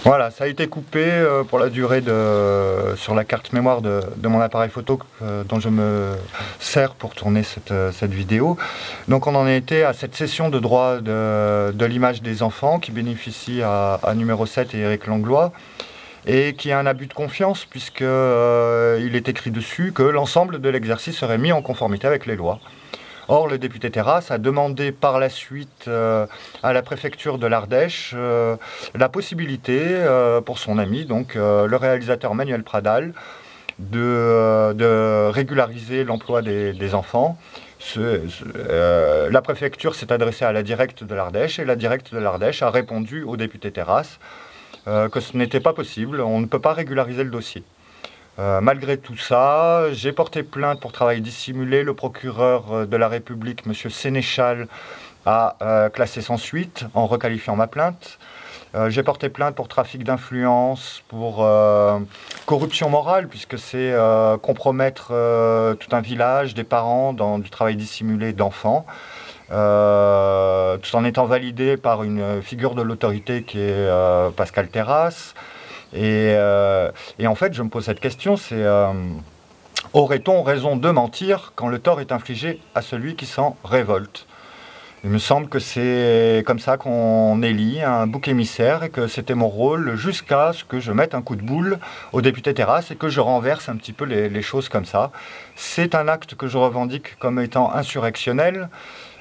Voilà, ça a été coupé pour la durée sur la carte mémoire de mon appareil photo dont je me sers pour tourner cette vidéo. Donc on en a été à cette cession de droit de l'image des enfants qui bénéficie à Numéro 7 et Éric Langlois, et qui est un abus de confiance puisque il est écrit dessus que l'ensemble de l'exercice serait mis en conformité avec les lois. Or, le député Terrasse a demandé par la suite à la préfecture de l'Ardèche la possibilité pour son ami, donc le réalisateur Manuel Pradal, de régulariser l'emploi des enfants. La préfecture s'est adressée à la directe de l'Ardèche et la directe de l'Ardèche a répondu au député Terrasse que ce n'était pas possible, on ne peut pas régulariser le dossier. Malgré tout ça, j'ai porté plainte pour travail dissimulé. Le procureur de la République, M. Sénéchal, a classé sans suite en requalifiant ma plainte. J'ai porté plainte pour trafic d'influence, pour corruption morale, puisque c'est compromettre tout un village, des parents, dans du travail dissimulé d'enfants. Tout en étant validé par une figure de l'autorité qui est Pascal Terrasse. Et en fait, je me pose cette question, c'est aurait-on raison de mentir quand le tort est infligé à celui qui s'en révolte? Il me semble que c'est comme ça qu'on élit un bouc émissaire et que c'était mon rôle jusqu'à ce que je mette un coup de boule au député Terrasse et que je renverse un petit peu les choses comme ça. C'est un acte que je revendique comme étant insurrectionnel.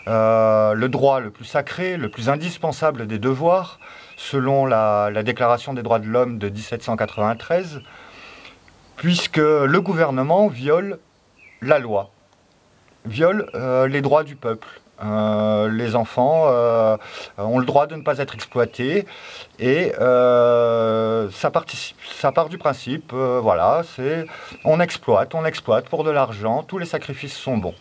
Le droit le plus sacré, le plus indispensable des devoirs, selon la Déclaration des droits de l'homme de 1793, puisque le gouvernement viole la loi, viole les droits du peuple. Les enfants ont le droit de ne pas être exploités et ça part du principe, voilà, c'est on exploite pour de l'argent, tous les sacrifices sont bons.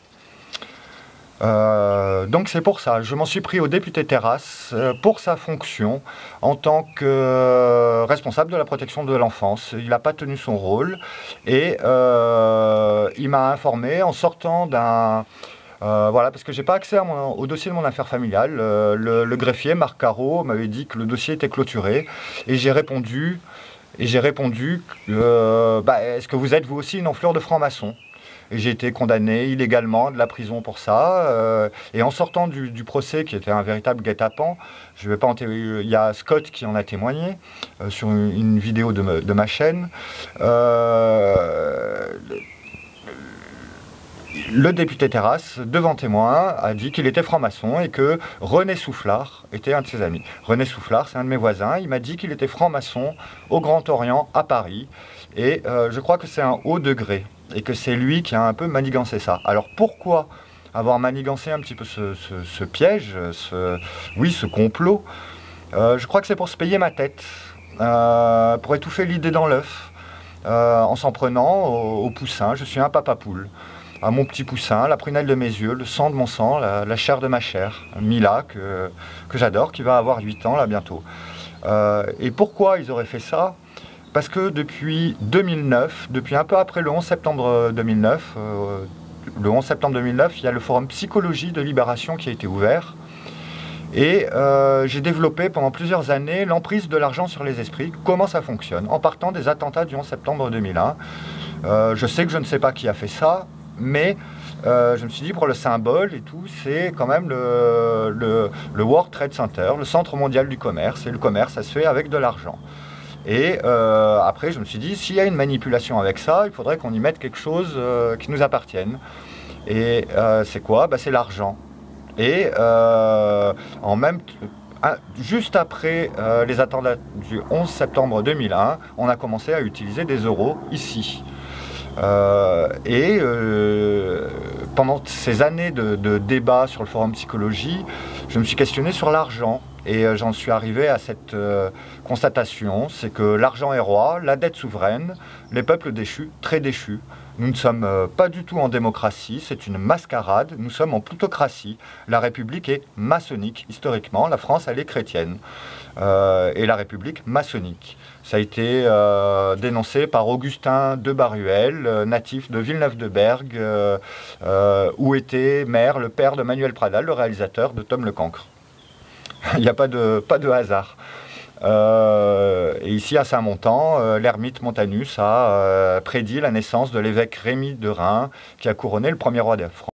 Donc c'est pour ça, je m'en suis pris au député Terrasse pour sa fonction en tant que responsable de la protection de l'enfance. Il n'a pas tenu son rôle et il m'a informé en sortant d'un... voilà, parce que j'ai pas accès au dossier de mon affaire familiale. Le greffier, Marc Caro, m'avait dit que le dossier était clôturé et j'ai répondu, est-ce que vous êtes vous aussi une enflure de franc-maçon? Et j'ai été condamné illégalement de la prison pour ça. Et en sortant du procès, qui était un véritable guet-apens, il y a Scott qui en a témoigné sur une vidéo de ma chaîne. Le député Terrasse, devant témoin, a dit qu'il était franc-maçon et que René Soufflard était un de ses amis. René Soufflard, c'est un de mes voisins. Il m'a dit qu'il était franc-maçon au Grand Orient, à Paris. Et je crois que c'est un haut degré. Et que c'est lui qui a un peu manigancé ça. Alors pourquoi avoir manigancé un petit peu ce piège, ce complot? Je crois que c'est pour se payer ma tête, pour étouffer l'idée dans l'œuf, en s'en prenant au poussin. Je suis un papa poule, à mon petit poussin, la prunelle de mes yeux, le sang de mon sang, la chair de ma chair, Mila, que j'adore, qui va avoir 8 ans là bientôt. Et pourquoi ils auraient fait ça? Parce que depuis 2009, depuis un peu après le 11 septembre 2009, il y a le forum Psychologie de Libération qui a été ouvert. Et j'ai développé pendant plusieurs années l'emprise de l'argent sur les esprits, comment ça fonctionne, en partant des attentats du 11 septembre 2001. Je sais que je ne sais pas qui a fait ça, mais je me suis dit, pour le symbole et tout, c'est quand même le World Trade Center, le centre mondial du commerce, et le commerce, ça se fait avec de l'argent. Et après, je me suis dit, s'il y a une manipulation avec ça, il faudrait qu'on y mette quelque chose qui nous appartienne. Et c'est quoi? C'est l'argent. Et juste après les attentats du 11 septembre 2001, on a commencé à utiliser des euros ici. Pendant ces années de débat sur le forum Psychologie, je me suis questionné sur l'argent. Et j'en suis arrivé à cette constatation, c'est que l'argent est roi, la dette souveraine, les peuples déchus, très déchus. Nous ne sommes pas du tout en démocratie, c'est une mascarade, nous sommes en plutocratie. La République est maçonnique, historiquement, la France elle est chrétienne, et la République maçonnique. Ça a été dénoncé par Augustin de Baruel, natif de Villeneuve-de-Berg, où était maire le père de Manuel Pradal, le réalisateur de Tom le Cancre. Il n'y a pas de hasard. Et ici, à Saint-Montan, l'ermite Montanus a prédit la naissance de l'évêque Rémi de Reims, qui a couronné le premier roi de France.